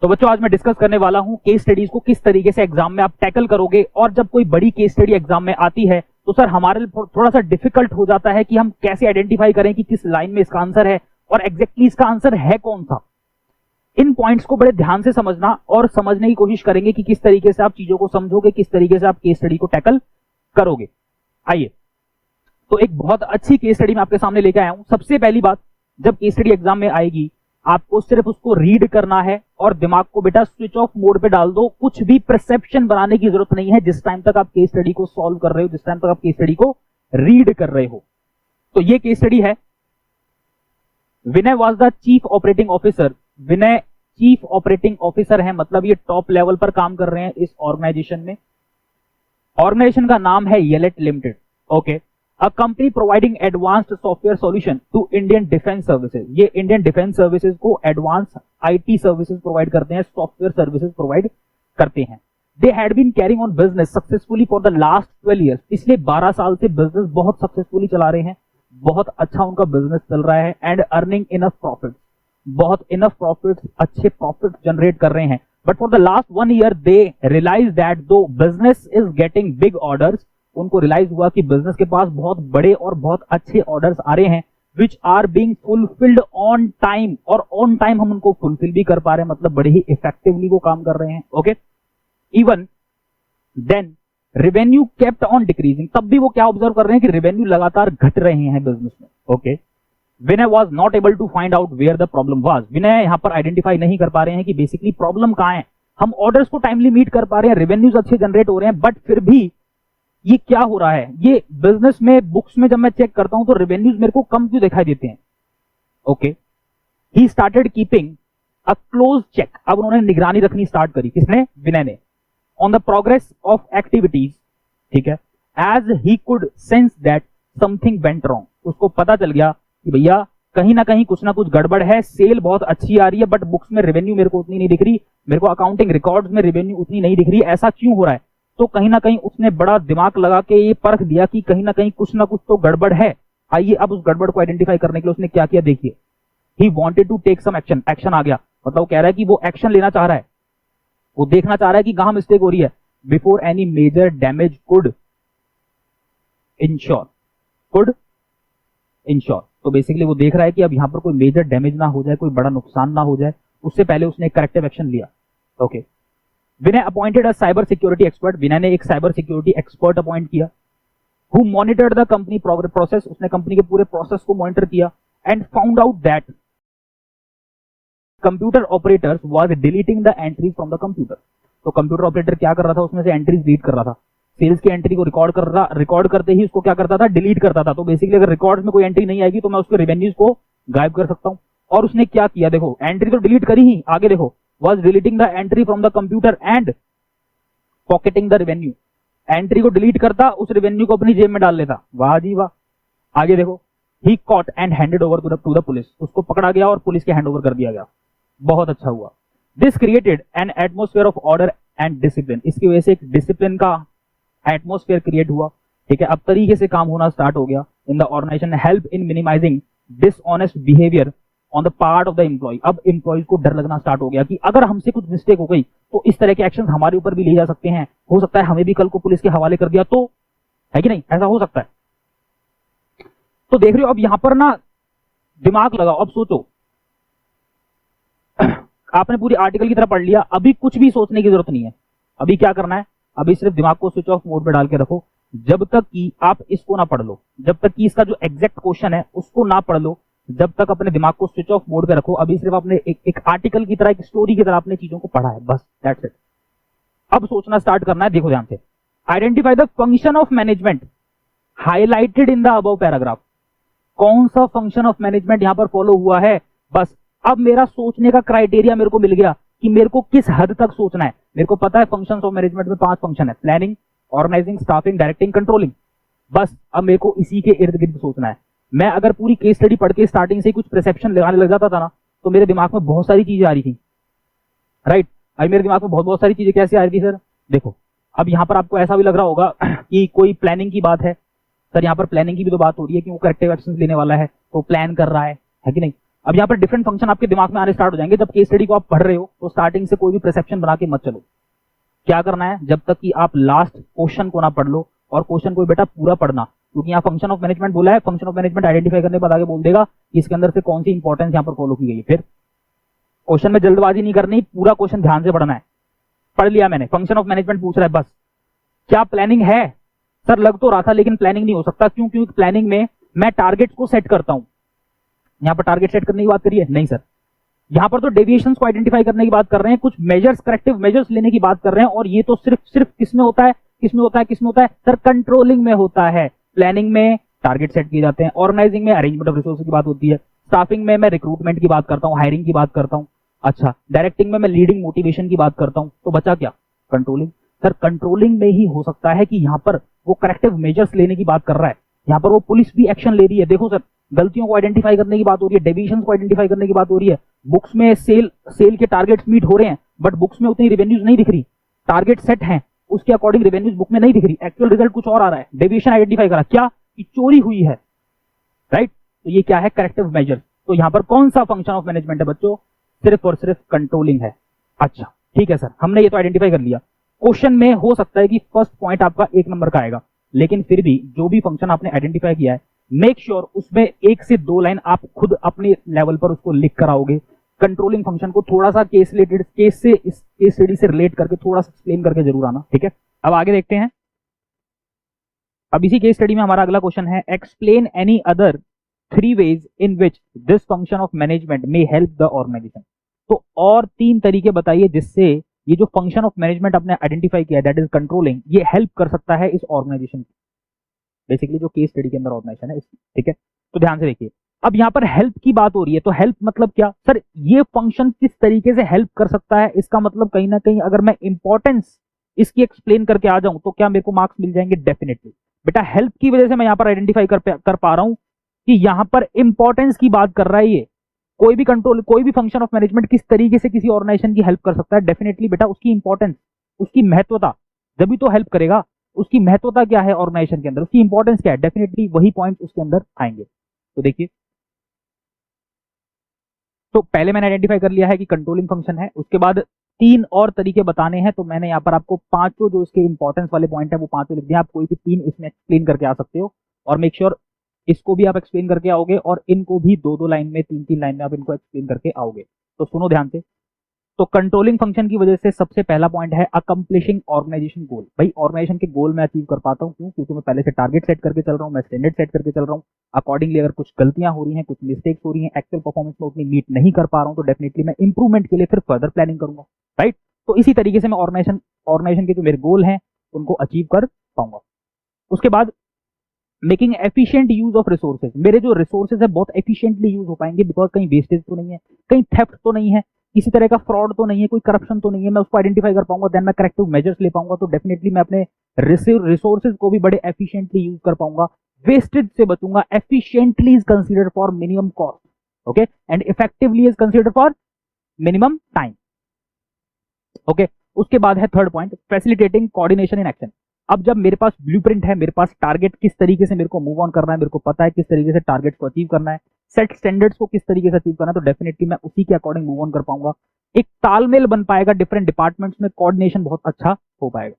तो बच्चों आज मैं डिस्कस करने वाला हूं केस स्टडीज को किस तरीके से एग्जाम में आप टैकल करोगे, और जब कोई बड़ी केस स्टडी एग्जाम में आती है तो सर हमारे लिए थोड़ा सा डिफिकल्ट हो जाता है कि हम कैसे आइडेंटिफाई करें कि किस लाइन में इसका आंसर है और एग्जैक्टली इसका आंसर है कौन सा। इन पॉइंट्स को बड़े ध्यान से समझना और समझने की कोशिश करेंगे कि किस तरीके से आप चीजों को समझोगे, किस तरीके से आप केस स्टडी को टैकल करोगे। आइए, तो एक बहुत अच्छी केस स्टडी मैं आपके सामने लेके आया हूं। सबसे पहली बात, जब केस स्टडी एग्जाम में आएगी आपको सिर्फ उसको रीड करना है और दिमाग को बेटा स्विच ऑफ मोड पे डाल दो। कुछ भी परसेप्शन बनाने की जरूरत नहीं है जिस टाइम तक आप केस स्टडी को सॉल्व कर रहे हो, जिस टाइम तक आप केस स्टडी को रीड कर रहे हो। तो ये केस स्टडी है, Vinay was the chief operating officer. Vinay chief operating officer है, मतलब ये टॉप लेवल पर काम कर रहे हैं इस ऑर्गेनाइजेशन में। ऑर्गेनाइजेशन का नाम है येलेट limited. Okay, a company providing advanced software solution to Indian defence services. ये इंडियन डिफेंस सर्विसेज को एडवांस आईटी सर्विसेज प्रोवाइड करते हैं, सॉफ्टवेयर सर्विसेज प्रोवाइड करते हैं। They had been carrying on business successfully for the last 12 years. पिछले 12 साल से business बहुत सक्सेसफुली चला रहे हैं, बहुत अच्छा उनका बिजनेस चल रहा है। एंड अर्निंग इनफ प्रॉफिट, बहुत इनफ प्रॉफिट, अच्छे प्रॉफिट जनरेट कर रहे हैं। But for the last 1 year they realise that though business is getting big orders. उनको रियलाइज हुआ कि बिजनेस के पास बहुत बड़े और बहुत अच्छे ऑर्डर्स आ रहे हैं, which are being fulfilled on time. और ऑन टाइम हम उनको फुलफिल भी कर पा रहे हैं, मतलब बड़े ही इफेक्टिवली वो काम कर रहे हैं। Okay, even then revenue kept on decreasing. तब भी वो क्या ऑब्जर्व कर रहे हैं कि रेवेन्यू लगातार घट रहे हैं बिजनेस में। Okay, Vinay was not able to find out where the problem was. Vinay यहां पर आइडेंटिफाई नहीं कर पा रहे हैं कि बेसिकली प्रॉब्लम कहां है। हम ऑर्डर्स को टाइमली मीट कर पा रहे हैं, रेवेन्यूज अच्छे जनरेट हो रहे हैं, बट फिर भी ये क्या हो रहा है। ये बिजनेस में बुक्स में जब मैं चेक करता हूं तो रेवेन्यूज मेरे को कम क्यों दिखाई देते हैं। Okay, he started keeping a close check. अब उन्होंने निगरानी रखनी स्टार्ट करी, किसने, विनय ने, on the progress of activities. ठीक है, as he could sense that something went wrong. उसको पता चल गया कि भैया कहीं ना कहीं कुछ ना कुछ गड़बड़ है। सेल बहुत अच्छी आ रही है बट बुक्स में रेवेन्यू मेरे को उतनी नहीं दिख रही, मेरे को अकाउंटिंग रिकॉर्ड्स में रेवेन्यू उतनी नहीं दिख रही, ऐसा क्यों हो रहा है। तो कहीं ना कहीं उसने बड़ा दिमाग लगा के ये परख दिया कि कहीं ना कहीं कुछ ना कुछ तो गड़बड़ है। आइए अब उस गड़बड़ को आइडेंटिफाई करने के लिए उसने क्या किया, देखिए। He wanted to take some action. Action आ गया, मतलब वो कह रहा है कि वो एक्शन लेना चाह रहा है, वो देखना चाह रहा है कि कहां मिस्टेक हो रही है। Before any major damage could ensue. तो बेसिकली वो देख रहा है कि अब यहां पर कोई मेजर डैमेज ना हो जाए, कोई बड़ा नुकसान ना हो जाए, उससे पहले उसने एक करेक्टिव एक्शन लिया। Okay, Vinay appointed a cyber security expert. Vinay ने एक साइबर सिक्योरिटी एक्सपर्ट अपॉइंट किया, who monitored the company process. उसने कंपनी के पूरे प्रोसेस को मॉनिटर किया and found out that computer operators was deleting the entries from the computer. तो computer operator क्या कर रहा था, उसमें से एंट्रीज डिलीट कर रहा था। सेल्स की एंट्री को रिकॉर्ड कर रहा, रिकॉर्ड करते ही उसको क्या करता था, डिलीट करता था। तो बेसिकली अगर रिकॉर्ड में कोई एंट्री नहीं आएगी तो मैं उसके रेवेन्यूज को गायब कर सकता हूं। और उसने क्या किया, देखो एंट्री तो डिलीट करी ही, आगे देखो, was deleting the entry from the computer and pocketing the revenue। Entry को डिलीट करता, उस रेवेन्यू को अपनी जेब में डाल लेता। वाह जी वाह। आगे देखो, he caught and handed over to the police। उसको पकड़ा गया और पुलिस के हैंड ओवर कर दिया गया। बहुत अच्छा हुआ। This created an atmosphere of order and discipline। इसकी वजह से एक डिसिप्लिन का एटमोस्फेयर क्रिएट हुआ। ठीक है, अब तरीके से काम होना स्टार्ट हो गया in the organisation. Help in minimising dishonest behaviour on the part of the employee. अब एम्प्लॉयज को डर लगना स्टार्ट हो गया कि अगर हमसे कुछ मिस्टेक हो गई तो इस तरह के एक्शन हमारे ऊपर भी लिए जा सकते हैं, हो सकता है हमें भी कल को पुलिस के हवाले कर दिया तो, है कि नहीं, ऐसा हो सकता है। तो देख रहे हो अब यहां पर ना दिमाग लगाओ। अब सोचो, आपने पूरी आर्टिकल की तरह पढ़ लिया, अभी कुछ भी सोचने की जरूरत नहीं है। अभी क्या करना है, अभी सिर्फ दिमाग को स्विच ऑफ मोड पे डाल के रखो। जब तक कि आप इसको ना पढ़ लो, जब तक कि इसका जो एग्जैक्ट क्वेश्चन है उसको ना पढ़ लो, जब तक अपने दिमाग को स्विच ऑफ मोड पे रखो। अभी सिर्फ आपने एक आर्टिकल की तरह, एक स्टोरी की तरह आपने चीजों को पढ़ा है, बस दैट्स इट। अब सोचना स्टार्ट करना है। देखो ध्यान से, identify the function of management highlighted in the above paragraph. कौन सा फंक्शन ऑफ मैनेजमेंट यहां पर फॉलो हुआ है। बस अब मेरा सोचने का क्राइटेरिया मेरे को मिल गया कि मेरे को किस हद तक सोचना है। मेरे को पता है फंक्शन ऑफ मैनेजमेंट में 5 फंक्शन है, planning, organising, staffing, directing, controlling. बस अब मेरे को इसी के इर्द गिर्द सोचना है। मैं अगर पूरी केस स्टडी पढ़ के स्टार्टिंग से कुछ परसेप्शन लगाने लग जाता था ना, तो मेरे दिमाग में बहुत सारी चीजें आ रही थी, राइट। अभी मेरे दिमाग में बहुत सारी चीजें कैसे आ रही थी सर, देखो अब यहां पर आपको ऐसा भी लग रहा होगा कि कोई प्लानिंग की बात है, सर यहाँ पर प्लानिंग की भी तो बात हो रही है कि वो करेक्टिव एक्शन लेने वाला है, तो प्लान कर रहा है कि नहीं। अब यहाँ पर डिफरेंट फंक्शन आपके दिमाग में आने स्टार्ट हो जाएंगे। जब केस स्टडी को आप पढ़ रहे हो तो स्टार्टिंग से कोई भी परसेप्शन बना के मत चलो। क्या करना है, जब तक कि आप लास्ट क्वेश्चन को ना पढ़ लो, और क्वेश्चन को बेटा पूरा पढ़ना, क्योंकि यहाँ फंक्शन ऑफ मैनेजमेंट बोला है। फंक्शन ऑफ मैनेजमेंट आइडेंटिफाई करने के बाद आगे बोल देगा कि इसके अंदर से कौन सी इंपॉर्टेंस यहाँ पर फॉलो की गई है। फिर क्वेश्चन में जल्दबाजी नहीं करनी, पूरा क्वेश्चन ध्यान से पढ़ना है। पढ़ लिया मैंने, फंक्शन ऑफ मैनेजमेंट पूछ रहा है बस। क्या प्लानिंग है सर, लग तो रहा था लेकिन प्लानिंग नहीं हो सकता। क्यों? क्योंकि प्लानिंग में मैं टारगेट्स को सेट करता हूं। यहां पर टारगेट सेट करने की बात करिए नहीं सर, यहां पर तो डेविएशंस को आइडेंटिफाई करने की बात कर रहे हैं, कुछ मेजर्स, करेक्टिव मेजर्स लेने की बात कर रहे हैं। और ये तो सिर्फ किसमें होता है, किसमें होता है, किसमें होता है सर? कंट्रोलिंग में होता है। प्लानिंग में टारगेट सेट किए जाते हैं, ऑर्गेनाइजिंग में अरेंजमेंट ऑफ रिसोर्सेज की बात होती है, स्टाफिंग में मैं रिक्रूटमेंट की बात करता हूं, हायरिंग की बात करता हूं। अच्छा, डायरेक्टिंग में मैं लीडिंग मोटिवेशन की बात करता हूं। तो बचा क्या? कंट्रोलिंग। सर कंट्रोलिंग में ही हो सकता है कि यहां पर वो करेक्टिव मेजर्स लेने की बात कर रहा है, यहां पर वो पुलिस भी एक्शन ले रही है। देखो सर, गलतियों को आइडेंटिफाई करने की बात हो रही है, डेविएशंस को आइडेंटिफाई करने की बात हो रही है। बुक्स में सेल के टारगेट्स मीट हो रहे हैं, बट बुक्स में उतनी रेवेन्यूज नहीं दिख रही। टारगेट सेट हैं, उसके अकॉर्डिंग रेवेन्यूज बुक में नहीं दिख रही, एक्चुअल रिजल्ट कुछ और आ रहा है। डेविएशन आइडेंटिफाई करा, क्या कि चोरी हुई है, राइट? तो ये क्या है? Corrective measure. तो यहां पर कौन सा फंक्शन ऑफ मैनेजमेंट है बच्चों? सिर्फ और सिर्फ कंट्रोलिंग है। अच्छा ठीक है सर, हमने ये तो आइडेंटिफाई कर लिया। क्वेश्चन में हो सकता है कि फर्स्ट पॉइंट आपका 1 नंबर का आएगा, लेकिन फिर भी जो भी फंक्शन आपने आइडेंटिफाई किया है, मेक श्योर उसमें 1 से 2 लाइन आप खुद अपने लेवल पर उसको लिख कर आओगे। कंट्रोलिंग फंक्शन को थोड़ा सा केस स्टडी से रिलेट करके थोड़ा सा एक्सप्लेन करके जरूर आना, ठीक है? अब आगे देखते हैं। अब इसी केस स्टडी में हमारा अगला क्वेश्चन है, explain any other 3 ways in which this function of management may help the organization। तो और 3 तरीके बताइए जिससे ये जो फंक्शन ऑफ मैनेजमेंट आपने आइडेंटिफाई किया, दैट इज कंट्रोलिंग, ये हेल्प कर सकता है इस ऑर्गेनाइजेशन की। बेसिकली जो केस स्टडी के अंदर ऑर्गेनाइजेशन है, ठीक है? तो ध्यान से देखिए, अब यहां पर हेल्प की बात हो रही है, तो हेल्प मतलब क्या सर? ये फंक्शन किस तरीके से हेल्प कर सकता है, इसका मतलब कहीं ना कहीं अगर मैं इंपॉर्टेंस इसकी एक्सप्लेन करके आ जाऊं तो क्या मेरे को मार्क्स मिल जाएंगे? डेफिनेटली बेटा, हेल्प की वजह से मैं यहां पर आइडेंटिफाई कर पा रहा हूं कि यहां पर इंपॉर्टेंस की बात कर रहा है ये। कोई भी कंट्रोल, कोई भी फंक्शन ऑफ मैनेजमेंट किस तरीके से किसी ऑर्गेनाइजेशन की हेल्प कर सकता है? डेफिनेटली बेटा, उसकी इंपॉर्टेंस, उसकी महत्वता, जब भी तो हेल्प करेगा। उसकी महत्वता क्या है ऑर्गेनाइजेशन के अंदर, उसकी इंपॉर्टेंस क्या है? डेफिनेटली वही पॉइंट उसके अंदर आएंगे। तो देखिए, तो पहले मैंने आइडेंटिफाई कर लिया है कि कंट्रोलिंग फंक्शन है। उसके बाद 3 और तरीके बताने हैं, तो मैंने यहाँ पर आपको 5 जो इसके इंपॉर्टेंस वाले पॉइंट है वो 5 लिख दिए। आप कोई भी 3 इसमें एक्सप्लेन करके आ सकते हो, और मेक श्योर इसको भी आप एक्सप्लेन करके आओगे, और इनको भी 2-2 लाइन में, 3-3 लाइन में आप इनको एक्सप्लेन करके आओगे। तो सुनो ध्यान से। तो कंट्रोलिंग फंक्शन की वजह से सबसे पहला पॉइंट है अकम्प्लिशिंग ऑर्गेनाइजेशन गोल। भाई ऑर्गेनाइजेशन के गोल मैं अचीव कर पाता हूँ, क्यों? क्योंकि मैं पहले से टारगेट सेट करके चल रहा हूँ, मैं स्टैंडर्ड सेट करके चल रहा हूँ। अकॉर्डिंगली अगर कुछ गलतियां हो रही हैं, कुछ मिस्टेक्स हो रही हैं, एक्चुअल परफॉर्मेंस में उतनी मीट नहीं कर पा रहा हूँ, तो डेफिनेटली मैं इंप्रूवमेंट के लिए फिर फर्दर प्लानिंग करूंगा, राइट? तो इसी तरीके से मैं ऑर्गेनाइजेशन के जो मेरे गोल हैं उनको अचीव कर पाऊंगा। उसके बाद making efficient use of resources. मेरे जो रिसोर्सेज है बहुत एफिशिएंटली यूज हो पाएंगे, बिकॉज कहीं वेस्टेज तो नहीं है, कहीं थेफ्ट तो नहीं है, किसी तरह का फ्रॉड तो नहीं है, कोई करप्शन तो नहीं है। मैं उसको आइडेंटिफाई कर पाऊंगा, देन मैं करेक्टिव मेजर्स ले पाऊंगा। तो डेफिनेटली मैं अपने रिसोर्सेज को भी बड़े एफिशिएंटली यूज कर पाऊंगा, वेस्टेज से बचूंगा। Efficiently is considered for minimum cost, okay, and effectively is considered for minimum time, okay. उसके बाद है third point, facilitating coordination in action. अब जब मेरे पास ब्लूप्रिंट है, मेरे पास टारगेट किस तरीके से मेरे को मूव ऑन करना है, मेरे को पता है किस तरीके से टारगेट को अचीव करना है, सेट स्टैंडर्ड्स को किस तरीके से अचीव करना है, तो डेफिनेटली मैं उसी के अकॉर्डिंग मूव ऑन कर पाऊंगा। एक तालमेल बन पाएगा डिफरेंट डिपार्टमेंट्स में, कोऑर्डिनेशन बहुत अच्छा हो पाएगा।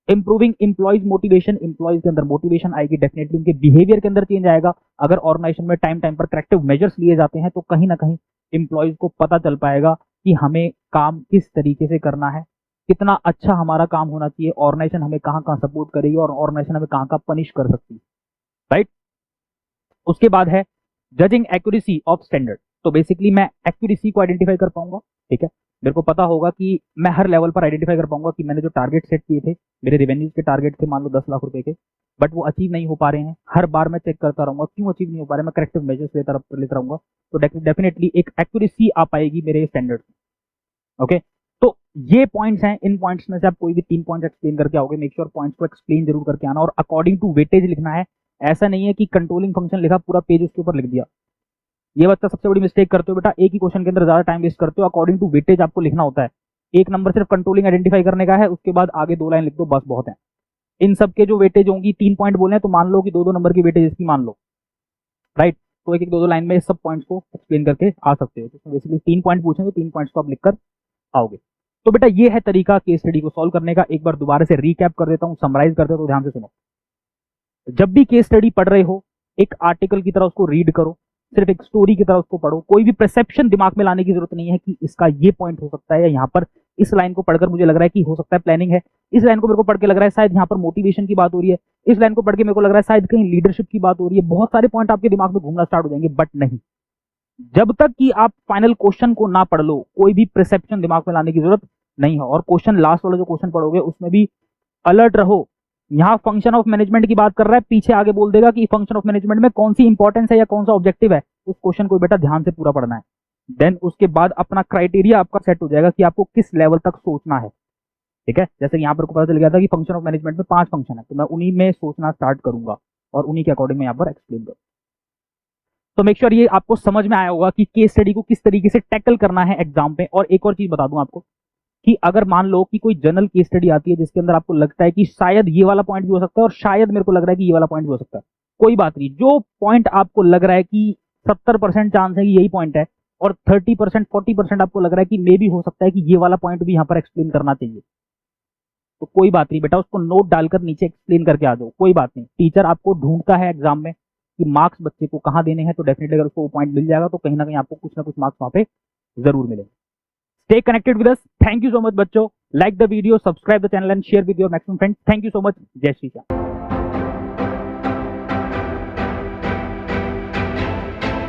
इंप्रूविंग एम्प्लॉइज मोटिवेशन, एम्प्लॉइज के अंदर मोटिवेशन आएगी, डेफिनेटली उनके बिहेवियर के अंदर चेंज आएगा। अगर ऑर्गेनाइजेशन में टाइम पर करेक्टिव मेजर्स लिए जाते हैं तो कहीं ना कहीं एम्प्लॉइज को पता चल पाएगा कि हमें काम किस तरीके से करना है, कितना अच्छा हमारा काम होना चाहिए, ऑर्गेनाइजेशन हमें कहाँ कहाँ सपोर्ट करेगी और ऑर्गेनाइजेशन हमें कहाँ कहाँ पनिश कर सकती है, राइट। उसके बाद है जजिंग एक्यूरेसी ऑफ स्टैंडर्ड। तो बेसिकली मैं एक्यूरेसी को आइडेंटिफाई कर पाऊंगा, ठीक है। मेरे को पता होगा कि मैं हर लेवल पर आइडेंटिफाई कर पाऊंगा कि मैंने जो टारगेट सेट किए थे, मेरे रेवेन्यूज के टारगेट थे मान लो 10 लाख रुपए के, बट वो अचीव नहीं हो पा रहे हैं। हर बार मैं चेक करता रहूंगा क्यों अचीव नहीं हो पा रहे, मैं करेक्टिव मेजर्स लेता रहूंगा। तो डेफिनेटली एक एक्यूरेसी आ पाएगी मेरे स्टैंडर्ड, ओके। तो ये पॉइंट्स हैं, इन पॉइंट्स में से आप कोई भी 3 पॉइंट एक्सप्लेन करके आओगे। मेक श्योर पॉइंट्स को एक्सप्लेन जरूर करके आना, और अकॉर्डिंग टू वेटेज लिखना है। ऐसा नहीं है कि कंट्रोलिंग फंक्शन लिखा पूरा पेज उसके ऊपर लिख दिया। ये बच्चा सबसे बड़ी मिस्टेक करते हो बेटा, एक ही क्वेश्चन के अंदर ज्यादा टाइम वेस्ट करते हो। अकॉर्डिंग टू वेटेज आपको लिखना होता है। 1 नंबर सिर्फ कंट्रोलिंग आइडेंटिफाई करने का है, उसके बाद आगे 2 लाइन लिख दो, बस बहुत है। इन सब के जो वेटेज होंगी, 3 पॉइंट बोले हैं तो मान लो कि 2-2 नंबर की वेटेज इसकी मान लो, राइट। तो एक एक दो दो लाइन में इस सब पॉइंट्स को एक्सप्लेन करके आ सकते हो। तो बेसिकली 3 पॉइंट पूछेंगे, 3 पॉइंट्स को आप लिखकर आओगे। तो बेटा ये है तरीका केस स्टडी को सॉल्व करने का। एक बार दोबारा से रीकैप कर देता हूं, समराइज कर देता हूं, तो ध्यान से सुनो। जब भी केस स्टडी पढ़ रहे हो, एक आर्टिकल की तरह उसको रीड करो, सिर्फ एक स्टोरी की तरह उसको पढ़ो। कोई भी परसेप्शन दिमाग में लाने की जरूरत नहीं है कि इसका ये पॉइंट हो सकता है, या यहाँ पर इस लाइन को पढ़कर मुझे लग रहा है कि हो सकता है प्लानिंग है, इस लाइन को मेरे को पढ़ के लग रहा है शायद यहाँ पर मोटिवेशन की बात हो रही है, इस लाइन को पढ़ के मेरे को लग रहा है शायद कहीं लीडरशिप की बात हो रही है। बहुत सारे पॉइंट आपके दिमाग में घूमना स्टार्ट हो जाएंगे, बट नहीं, जब तक कि आप फाइनल क्वेश्चन को ना पढ़ लो, कोई भी परसेप्शन दिमाग में लाने की जरूरत नहीं है। और क्वेश्चन लास्ट वाला जो क्वेश्चन पढ़ोगे उसमें भी अलर्ट रहो। यहां फंक्शन ऑफ मैनेजमेंट की बात कर रहा है, पीछे आगे बोल देगा कि फंक्शन ऑफ मैनेजमेंट में कौन सी इंपॉर्टेंस है या कौन सा ऑब्जेक्टिव है। उस क्वेश्चन को बेटा ध्यान से पूरा पढ़ना है। देन उसके बाद अपना क्राइटेरिया आपका सेट हो जाएगा कि आपको किस लेवल तक सोचना है। ठीक है, जैसे यहां पर को पता चल गया था कि फंक्शन ऑफ मैनेजमेंट में 5 फंक्शन है, तो मैं उन्हीं में सोचना स्टार्ट करूंगा और उन्हीं के अकॉर्डिंग मैं यहाँ पर एक्सप्लेन करूँ। तो मेक श्योर ये आपको समझ में आया होगा कि केस स्टडी को किस तरीके से टैकल करना है एग्जाम में। और एक और चीज बता दूं आपको कि अगर मान लो कि कोई जनरल केस स्टडी आती है जिसके अंदर आपको लगता है कि शायद ये वाला पॉइंट भी हो सकता है और शायद मेरे को लग रहा है कि ये वाला पॉइंट भी हो सकता है, कोई बात नहीं। जो पॉइंट आपको लग रहा है कि 70% चांस है कि यही पॉइंट है और 30% 40% आपको लग रहा है कि मे भी हो सकता है कि ये वाला पॉइंट भी यहाँ पर एक्सप्लेन करना चाहिए, तो कोई बात नहीं बेटा, उसको नोट डालकर नीचे एक्सप्लेन करके आ जाओ, कोई बात नहीं। टीचर आपको ढूंढता है एग्जाम में कि मार्क्स बच्चे को कहाँ देने हैं, तो डेफिनेटली अगर उसको वो पॉइंट मिल जाएगा तो कहीं ना कहीं आपको कुछ ना कुछ मार्क्स वहां पे जरूर मिलेंगे। Stay connected with us. Thank you so much बच्चों. Like the video, subscribe the channel and share with your maximum friends. Thank you so much. जय श्री राम।